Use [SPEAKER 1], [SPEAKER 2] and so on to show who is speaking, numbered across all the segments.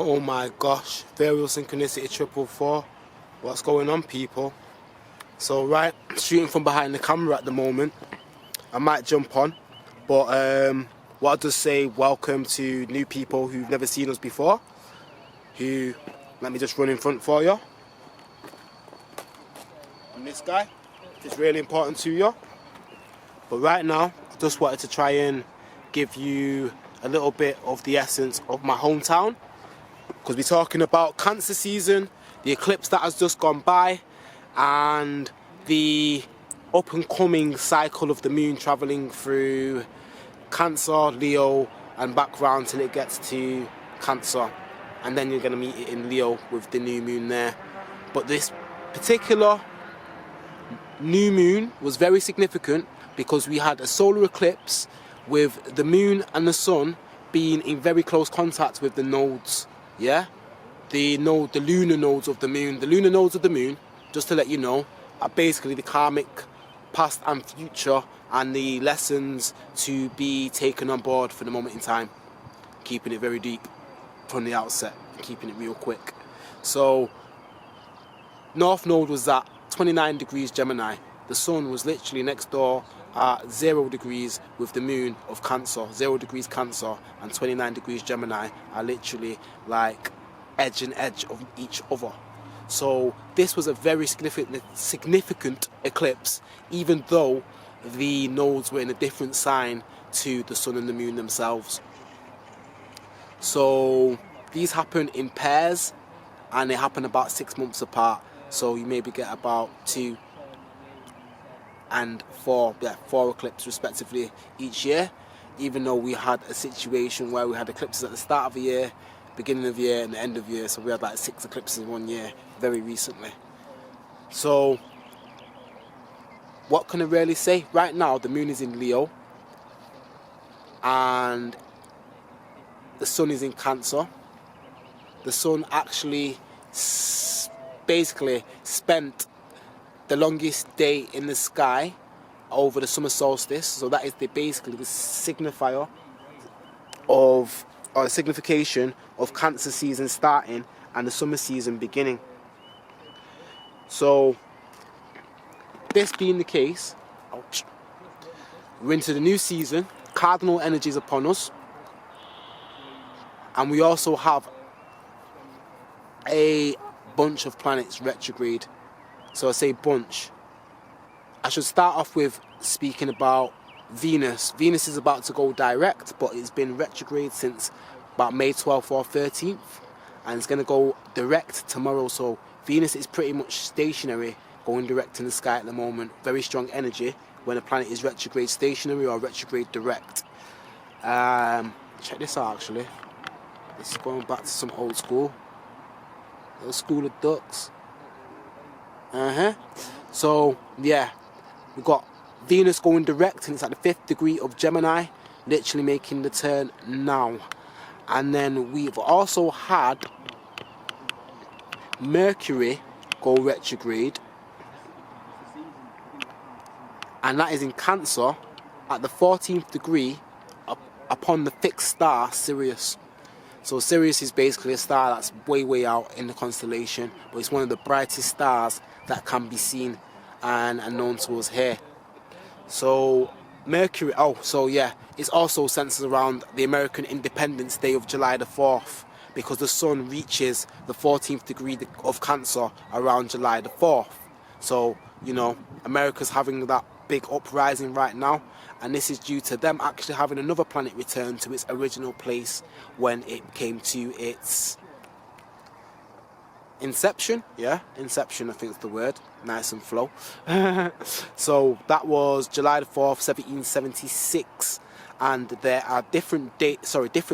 [SPEAKER 1] Oh my gosh, Ethereal synchronicity 444. What's going on, people? So right, shooting from behind the camera at the moment. I might jump on, but what I'll just say, welcome to new people who've never seen us before. Let me just run in front for you. And this guy is really important to you. But right now, I just wanted to try and give you a little bit of the essence of my hometown, because we're talking about Cancer season, the eclipse that has just gone by, and the up and coming cycle of the moon travelling through Cancer, Leo and back round till it gets to Cancer, and then you're going to meet it in Leo with the new moon there. But this particular new moon was very significant because we had a solar eclipse with the moon and the sun being in very close contact with the nodes. Yeah, the lunar nodes of the moon. The lunar nodes of the moon, just to let you know, are basically the karmic past and future and the lessons to be taken on board for the moment in time. Keeping it very deep from the outset, keeping it real quick. So, North Node was at 29 degrees Gemini. The sun was literally next door at 0 degrees with the moon of Cancer. 0 degrees Cancer and 29 degrees Gemini are literally like edge and edge of each other. So this was a very significant eclipse, even though the nodes were in a different sign to the sun and the moon themselves. So these happen in pairs, and they happen about 6 months apart. So you maybe get about 2 and 4 eclipses respectively each year, even though we had a situation where we had eclipses at the start of the year, beginning of the year and the end of the year. So we had like 6 eclipses in 1 year very recently. So what can I really say? Right now the moon is in Leo and the sun is in Cancer. The sun actually basically spent the longest day in the sky over the summer solstice. So that is basically the signifier of, or signification of Cancer season starting and the summer season beginning. So this being the case, we're into the new season, cardinal energies upon us, and we also have a bunch of planets retrograde. So I say bunch. I should start off with speaking about Venus. Venus is about to go direct, but it's been retrograde since about May 12th or 13th, and it's going to go direct tomorrow. So Venus is pretty much stationary, going direct in the sky at the moment. Very strong energy when a planet is retrograde stationary or retrograde direct. Check this out actually. This is going back to some old school. Little school of ducks. So yeah, we've got Venus going direct, and it's at the 5th degree of Gemini, literally making the turn now. And then we've also had Mercury go retrograde, and that is in Cancer at the 14th degree upon the fixed star Sirius. So Sirius is basically a star that's way out in the constellation, but it's one of the brightest stars that can be seen and known to us here. So Mercury, it's also centered around the American Independence Day of July the 4th, because the sun reaches the 14th degree of Cancer around July the 4th. So, you know, America's having that big uprising right now, and this is due to them actually having another planet return to its original place when it came to its inception. Inception, I think is the word. Nice and flow. So that was July the 4th, 1776, and there are different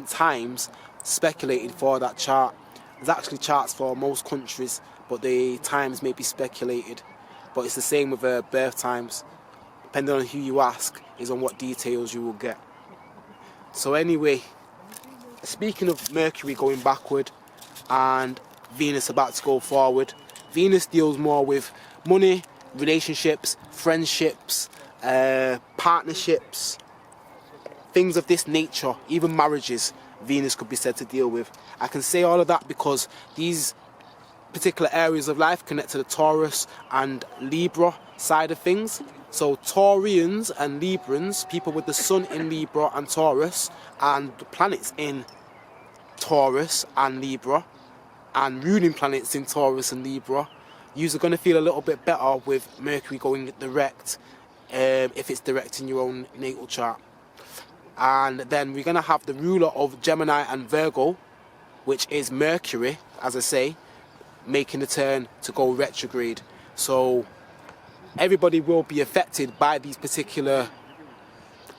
[SPEAKER 1] times speculated for that chart. There's actually charts for most countries, but the times may be speculated. But it's the same with birth times. Depending on who you ask is on what details you will get. So anyway, speaking of Mercury going backward and Venus about to go forward, Venus deals more with money, relationships, friendships, partnerships, things of this nature, even marriages. Venus could be said to deal with. I can say all of that because these particular areas of life connect to the Taurus and Libra side of things. So Taurians and Librans, people with the sun in Libra and Taurus, and the planets in Taurus and Libra, and ruling planets in Taurus and Libra, you're going to feel a little bit better with Mercury going direct, if it's direct in your own natal chart. And then we're going to have the ruler of Gemini and Virgo, which is Mercury, as I say, making the turn to go retrograde. So everybody will be affected by these particular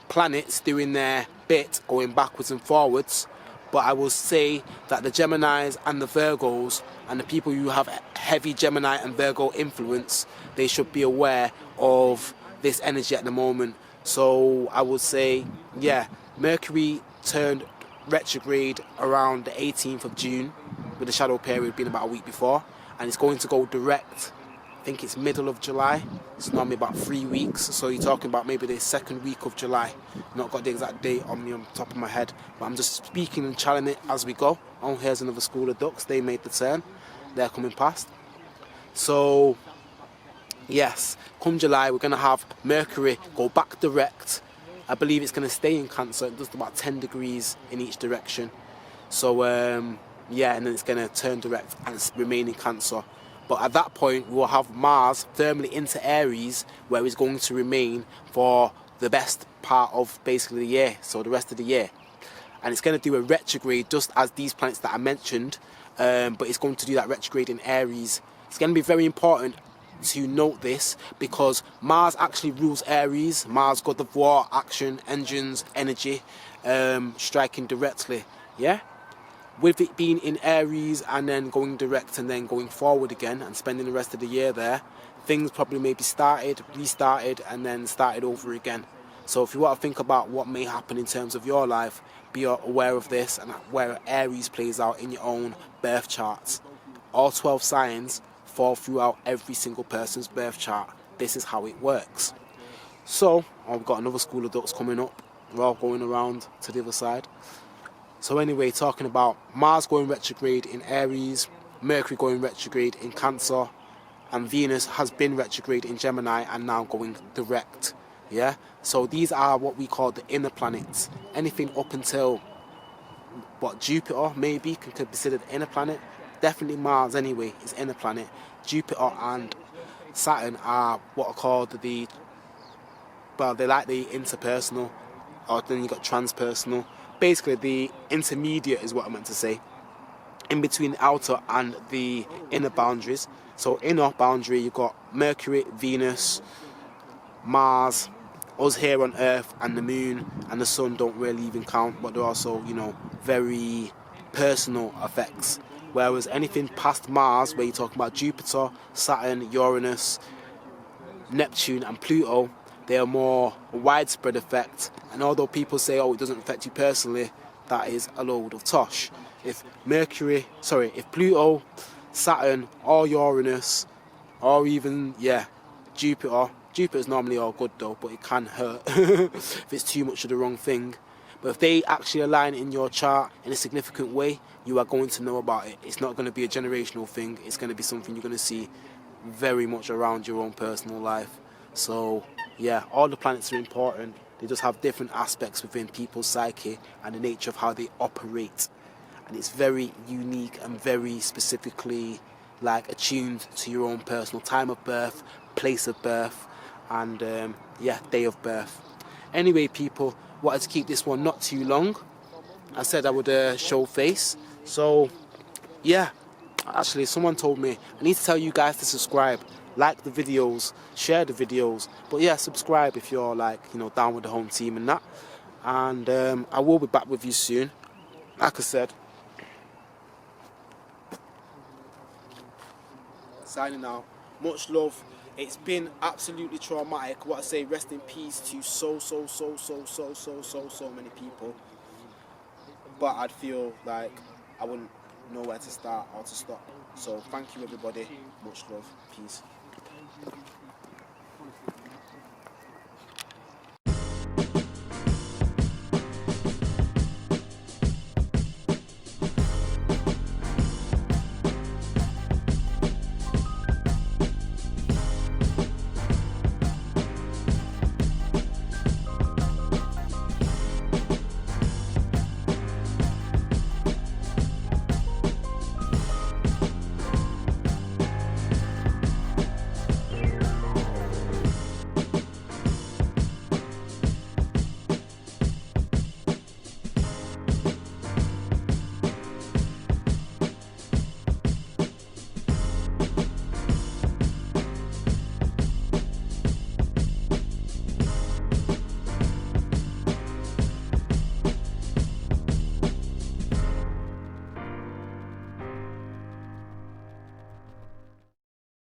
[SPEAKER 1] planets doing their bit, going backwards and forwards. But I will say that the Geminis and the Virgos and the people who have heavy Gemini and Virgo influence, they should be aware of this energy at the moment. So I would say, yeah, Mercury turned retrograde around the 18th of June, with the shadow period being about a week before, and it's going to go direct. I think it's middle of July. It's normally about 3 weeks, so you're talking about maybe the second week of July. Not got the exact date on me on the top of my head, but I'm just speaking and channeling it as we go. Oh, here's another school of ducks. They made the turn. They're coming past. So yes, come July we're going to have Mercury go back direct. I believe it's going to stay in Cancer. It does about 10 degrees in each direction. So yeah, and then it's going to turn direct and remain in Cancer. But at that point, we'll have Mars firmly into Aries, where it's going to remain for the best part of basically the year, so the rest of the year. And it's going to do a retrograde just as these planets that I mentioned, but it's going to do that retrograde in Aries. It's going to be very important to note this because Mars actually rules Aries. Mars, god of war, action, engines, energy, striking directly, yeah? With it being in Aries and then going direct and then going forward again and spending the rest of the year there, things probably may be started, restarted, and then started over again. So if you want to think about what may happen in terms of your life, be aware of this and where Aries plays out in your own birth charts. All 12 signs fall throughout every single person's birth chart. This is how it works. So, we've got another school of ducks coming up. We're all going around to the other side. So anyway, talking about Mars going retrograde in Aries, Mercury going retrograde in Cancer, and Venus has been retrograde in Gemini and now going direct. Yeah, so these are what we call the inner planets. Anything up until what Jupiter maybe can be considered inner planet. Definitely Mars anyway is inner planet. Jupiter and Saturn are what are called the, well, they're like the interpersonal, or then you got transpersonal. Basically the intermediate is what I meant to say, in between the outer and the inner boundaries. So inner boundary, you've got Mercury, Venus, Mars, us here on Earth, and the Moon and the Sun don't really even count, but they're also, you know, very personal effects. Whereas anything past Mars, where you're talking about Jupiter, Saturn, Uranus, Neptune and Pluto, they are more widespread effect. And although people say, oh, it doesn't affect you personally, that is a load of tosh. If Pluto, Saturn, or Uranus, or even, yeah, Jupiter's normally all good though, but it can hurt if it's too much of the wrong thing. But if they actually align in your chart in a significant way, you are going to know about it. It's not going to be a generational thing. It's going to be something you're going to see very much around your own personal life. So yeah, all the planets are important. They just have different aspects within people's psyche and the nature of how they operate. And it's very unique and very specifically like attuned to your own personal time of birth, place of birth, and yeah, day of birth. Anyway, people, wanted to keep this one not too long. I said I would show face. So yeah, actually someone told me I need to tell you guys to subscribe, like the videos, share the videos, but yeah, subscribe if you're like, you know, down with the home team and that. And I will be back with you soon, like I said. Signing out. Much love. It's been absolutely traumatic. What I say, rest in peace to so many people. But I'd feel like I wouldn't know where to start or to stop. So thank you everybody. Much love. Peace.